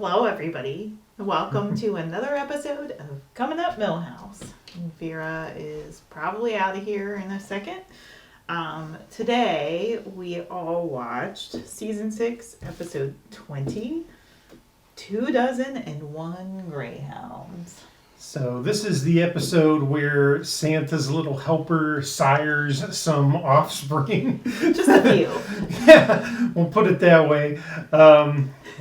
Hello, everybody. Welcome to another episode of Coming Up Milhouse. Vera is probably out of here in a second. Today, we all watched Season 6, Episode 20, 201 Greyhounds. So this is the episode where Santa's little helper sires some offspring. Just a few. Yeah, we'll put it that way.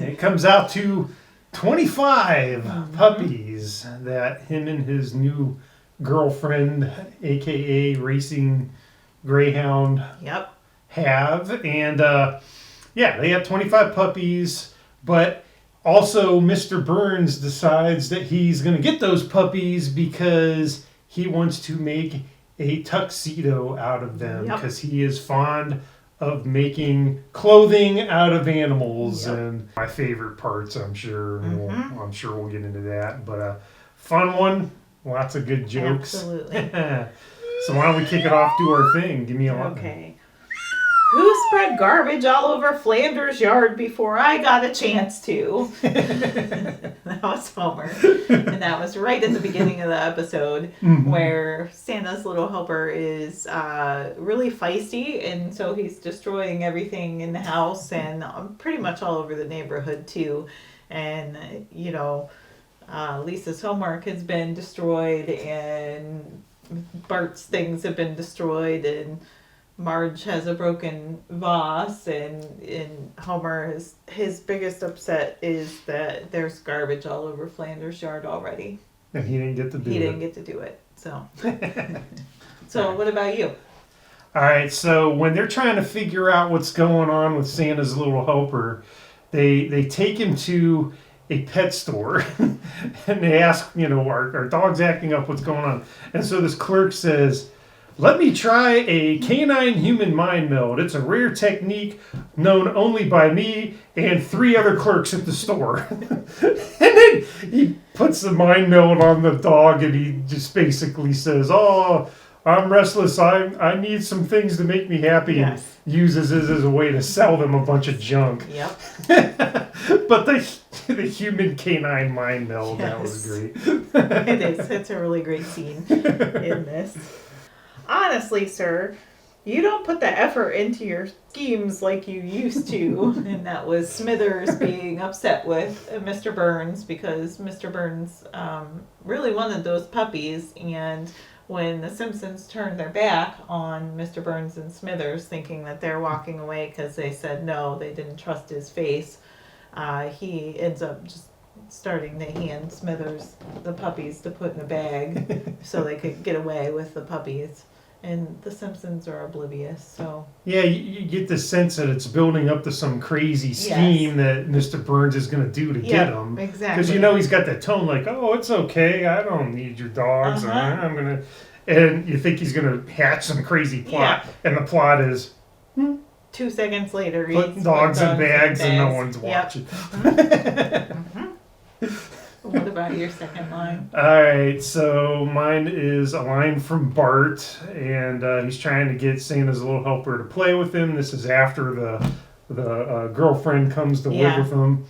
It comes out to 25 puppies that him and his new girlfriend, aka Racing Greyhound, have. And they have 25 puppies, but also, Mr. Burns decides that he's going to get those puppies because he wants to make a tuxedo out of them because he is fond of making clothing out of animals. And my favorite parts, I'm sure. I'm sure we'll get into that. But a fun one. Lots of good jokes. Absolutely. So why don't we kick it off, do our thing. Give me a lot. Okay. Who spread garbage all over Flanders' yard before I got a chance to? That was Homer. And that was right at the beginning of the episode where Santa's little helper is really feisty. And so he's destroying everything in the house and pretty much all over the neighborhood too. And, Lisa's homework has been destroyed and Bart's things have been destroyed and Marge has a broken vase, and Homer, his biggest upset is that there's garbage all over Flanders' yard already. And he didn't get to do it. He didn't get to do it, so. So what about you? All right, so when they're trying to figure out what's going on with Santa's little helper, they take him to a pet store, and they ask, our dog's acting up, what's going on? And so this clerk says, "Let me try a canine human mind meld. It's a rare technique known only by me and 3 other clerks at the store." And then he puts the mind meld on the dog and he just basically says, "Oh, I'm restless. I need some things to make me happy." Yes. And uses it as a way to sell them a bunch of junk. Yep. But the human canine mind meld, that was great. It is. It's a really great scene in this. Honestly, sir, you don't put the effort into your schemes like you used to. And that was Smithers being upset with Mr. Burns because Mr. Burns really wanted those puppies. And when the Simpsons turned their back on Mr. Burns and Smithers, thinking that they're walking away because they said no, they didn't trust his face, he ends up just starting to hand Smithers the puppies to put in a bag so they could get away with the puppies. And the Simpsons are oblivious, so... Yeah, you get the sense that it's building up to some crazy scheme that Mr. Burns is going to do to get him. Exactly. Because he's got that tone like, "Oh, it's okay, I don't need your dogs, I'm going to..." And you think he's going to hatch some crazy plot, and the plot is... 2 seconds later, put dogs in bags and no one's watching. What about your second line? All right, so mine is a line from Bart, and he's trying to get Santa's little helper to play with him. This is after the girlfriend comes to live with him,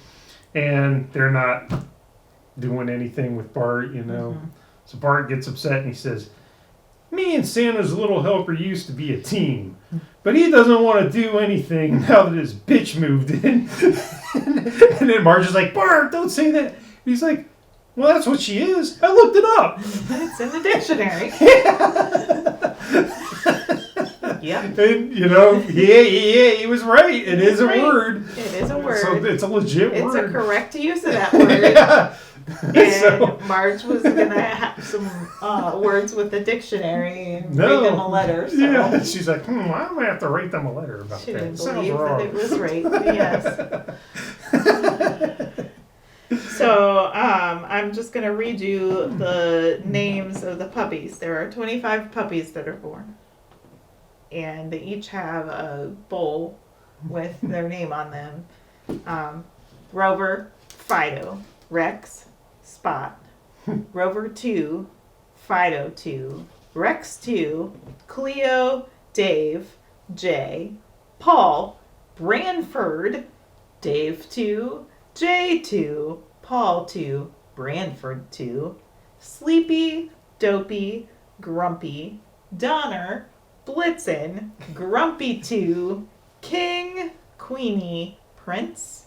and they're not doing anything with Bart, So Bart gets upset and he says, "Me and Santa's little helper used to be a team, but he doesn't want to do anything now that his bitch moved in." And then Marge is like, "Bart, don't say that." He's like, "Well, that's what she is. I looked it up." It's in the dictionary. Yep. And, he was right. It is a word. It is a word. So it's a legit word. It's a correct use of that word. Yeah. And Marge was going to have some words with the dictionary and write them a letter. So. Yeah, she's like, I'm going to have to write them a letter about she that. Didn't Sounds believe wrong. that it was right. Yes. So I'm just going to read you the names of the puppies. There are 25 puppies that are born. And they each have a bowl with their name on them. Rover, Fido, Rex, Spot, Rover 2, Fido 2, Rex 2, Cleo, Dave, Jay, Paul, Branford, Dave 2, Jay 2, Paul 2, Branford 2, Sleepy, Dopey, Grumpy, Donner, Blitzen, Grumpy 2, King, Queenie, Prince,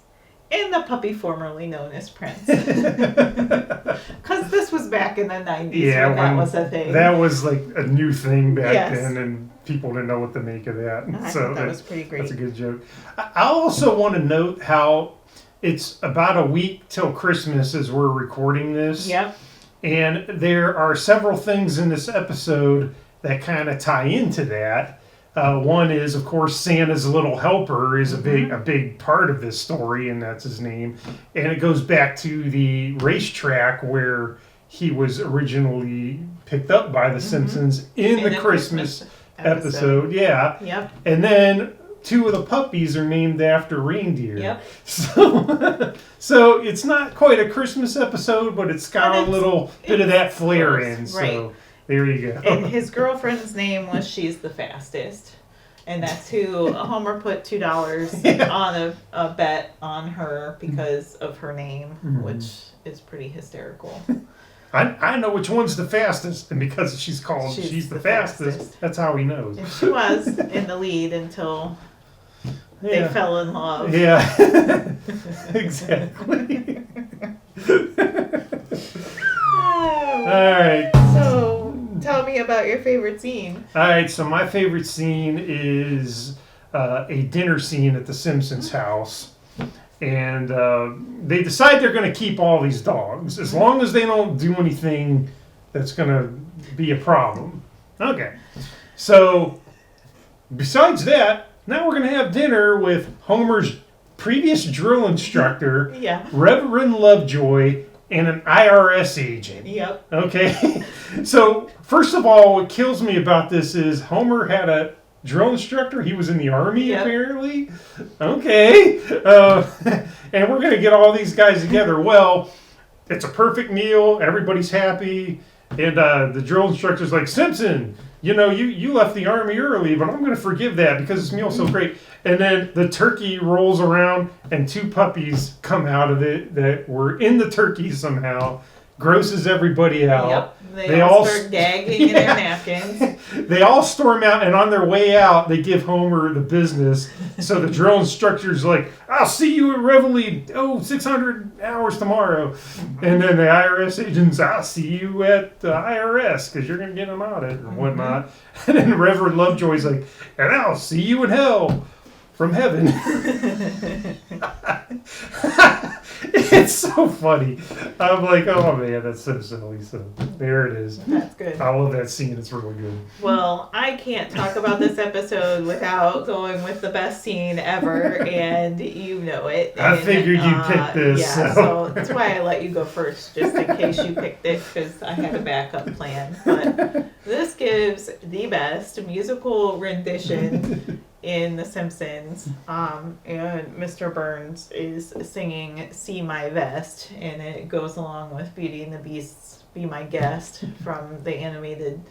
and the puppy formerly known as Prince. Because this was back in the 90s when that was a thing. That was like a new thing back Yes. then, and people didn't know what to make of that. I thought that was pretty great. That's a good joke. I also want to note how it's about a week till Christmas as we're recording this. Yep. And there are several things in this episode that kind of tie into that. One is, of course, Santa's Little Helper is a big part of this story, and that's his name. And it goes back to the racetrack where he was originally picked up by the Simpsons in the Christmas episode. Yeah. Yep. And then 2 of the puppies are named after reindeer. Yep. So it's not quite a Christmas episode, but it's got a little bit of that flair in. So. Right. There you go. And his girlfriend's name was She's the Fastest. And that's who Homer put $2 on a bet on her because of her name, which is pretty hysterical. I know which one's the fastest, and because she's called She's the fastest, that's how he knows. And she was in the lead until they fell in love. Yeah, exactly. All right. So, tell me about your favorite scene. All right, so my favorite scene is a dinner scene at the Simpsons house. And they decide they're going to keep all these dogs as long as they don't do anything that's going to be a problem. Okay. So, besides that, now we're going to have dinner with Homer's previous drill instructor, Reverend Lovejoy, and an IRS agent. Yep. Okay. So, first of all, what kills me about this is Homer had a drill instructor. He was in the Army, apparently. Okay. And we're going to get all these guys together. Well, it's a perfect meal. Everybody's happy. And the drill instructor's like, Simpson, you know, you left the Army early, but I'm going to forgive that because this meal's so great. And then the turkey rolls around and 2 puppies come out of it that were in the turkey somehow. Grosses everybody out. Yep. They all start gagging in their napkins. They all storm out, and on their way out, they give Homer the business. So the drill instructor's like, I'll see you at Reveille, 600 hours tomorrow. And then the IRS agent's, I'll see you at the IRS, because you're going to get an audit and whatnot. And then Reverend Lovejoy's like, and I'll see you in hell from heaven. It's so funny. I'm like, oh man, that's so silly. So there it is. That's good. I love that scene. It's really good. Well, I can't talk about this episode without going with the best scene ever, and you know it. I figured you'd pick this. Yeah, so that's why I let you go first, just in case you picked it, because I had a backup plan. But this gives the best musical rendition in The Simpsons, and Mr. Burns is singing See My Vest, and it goes along with Beauty and the Beast's Be My Guest from the animated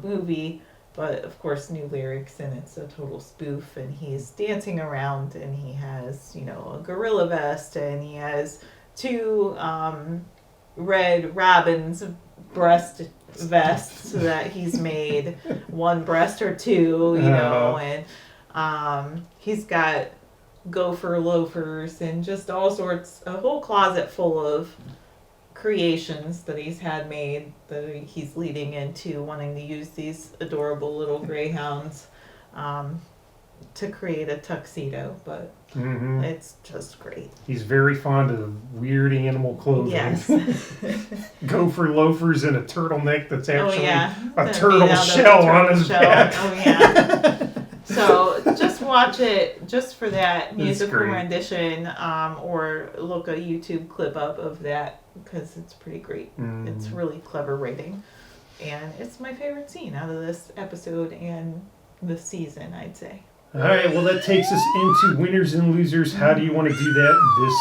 movie, but of course new lyrics, and it's a total spoof, and he's dancing around, and he has, a gorilla vest, and he has 2 red robins breast vests that he's made, 1 breast or 2, and he's got gopher loafers and just all sorts, a whole closet full of creations that he's had made that he's leading into wanting to use these adorable little greyhounds to create a tuxedo, but it's just great. He's very fond of weird animal clothing. Yes. Gopher loafers and a turtleneck that's actually a turtle shell on his back. Oh yeah. So just watch it just for that musical rendition, or look a YouTube clip up of that because it's pretty great. It's really clever writing, and it's my favorite scene out of this episode and the season, I'd say. All right, well, that takes us into winners and losers. How do you want to do that this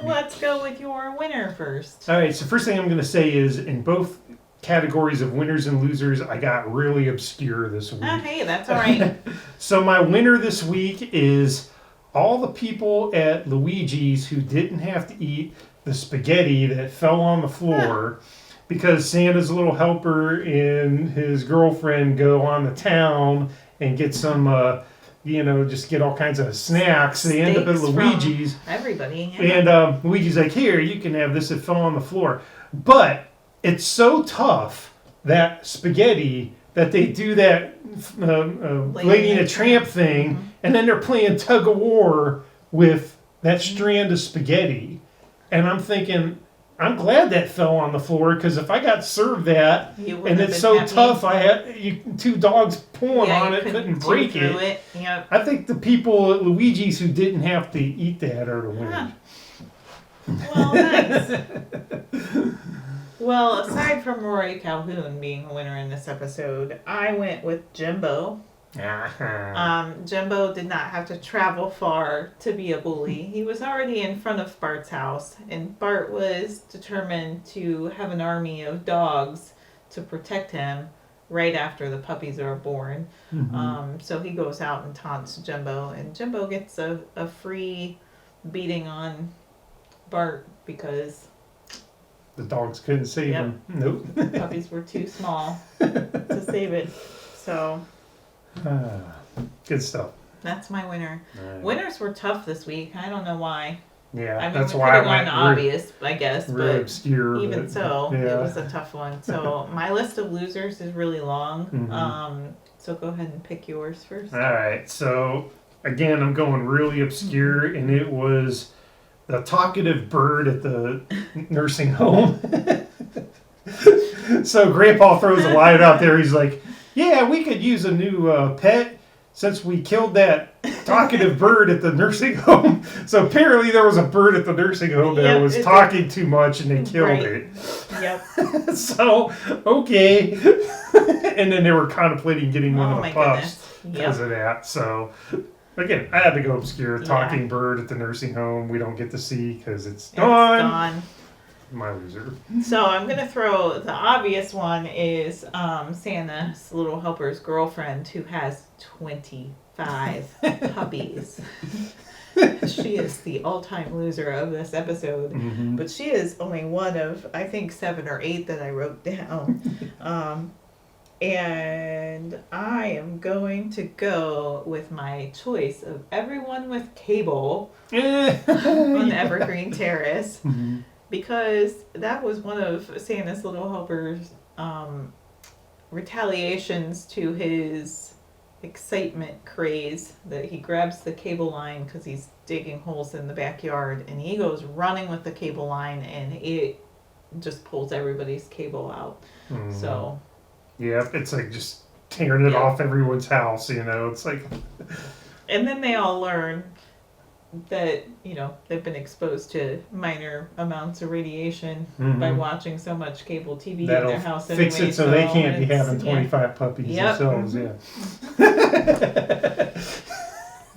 week? Let's go with your winner first. All right, so first thing I'm going to say is in both categories of winners and losers, I got really obscure this week. Hey, that's all right. So my winner this week is all the people at Luigi's who didn't have to eat the spaghetti that fell on the floor because Santa's little helper and his girlfriend go on the town and get some, just get all kinds of snacks. They end up at Luigi's. Everybody. Yeah. And Luigi's like, here, you can have this. It fell on the floor. But it's so tough, that spaghetti, that they do that Lady and a Tramp thing, and then they're playing tug of war with that strand of spaghetti. And I'm thinking, I'm glad that fell on the floor, because if I got served that, and it's so tough, I had two dogs pulling on it, couldn't break it. Yep. I think the people at Luigi's who didn't have to eat that are the winners. Well, nice. Well, aside from Rory Calhoun being a winner in this episode, I went with Jimbo. Jimbo did not have to travel far to be a bully. He was already in front of Bart's house, and Bart was determined to have an army of dogs to protect him right after the puppies are born. Mm-hmm. So he goes out and taunts Jimbo, and Jimbo gets a free beating on Bart because the dogs couldn't save him. Nope. The puppies were too small to save it. So good stuff. That's my winner. Winners were tough this week. I don't know why. Yeah, I mean, that's we why could have gone obvious, I guess, really but obscure, even so, it was a tough one. So my list of losers is really long. Mm-hmm. So go ahead and pick yours first. All right. So again, I'm going really obscure, and it was the talkative bird at the nursing home. So Grandpa throws a line out there. He's like, yeah, we could use a new pet since we killed that talkative bird at the nursing home. So apparently there was a bird at the nursing home that was talking too much, and they killed it. Yep. So, okay. And then they were contemplating getting one of the pups because of that. So, again, I had to go obscure. Talking bird at the nursing home we don't get to see because it's gone. My loser. So I'm going to throw, the obvious one is Santa's little helper's girlfriend, who has 25 puppies. She is the all-time loser of this episode. Mm-hmm. But she is only one of, I think, 7 or 8 that I wrote down. And I am going to go with my choice of everyone with cable on Evergreen Terrace. Mm-hmm. Because that was one of Santa's little helper's retaliations to his excitement craze, that he grabs the cable line because he's digging holes in the backyard, and he goes running with the cable line, and it just pulls everybody's cable out. Mm-hmm. So yeah, it's like just tearing it off everyone's house, it's like. And then they all learn that, they've been exposed to minor amouns of radiation by watching so much cable TV in their house anyway. Fix it so they can't be having 25 puppies themselves,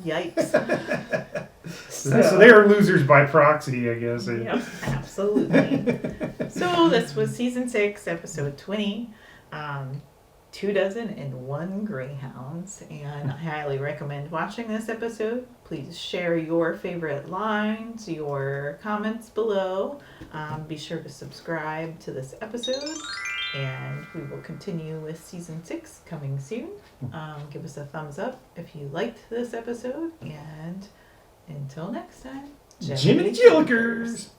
Yikes. So they are losers by proxy, I guess. Yep, absolutely. So this was season 6, episode 20. 24 Greyhounds, and I highly recommend watching this episode. Please share your favorite lines, your comments below. Be sure to subscribe to this episode, and we will continue with season 6 coming soon. Give us a thumbs up if you liked this episode, and until next time, Jiminy Jillikers!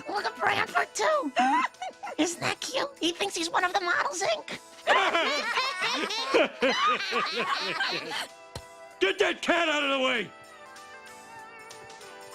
Look at Bradford, too. Isn't that cute? He thinks he's one of the models, Inc. Get that cat out of the way!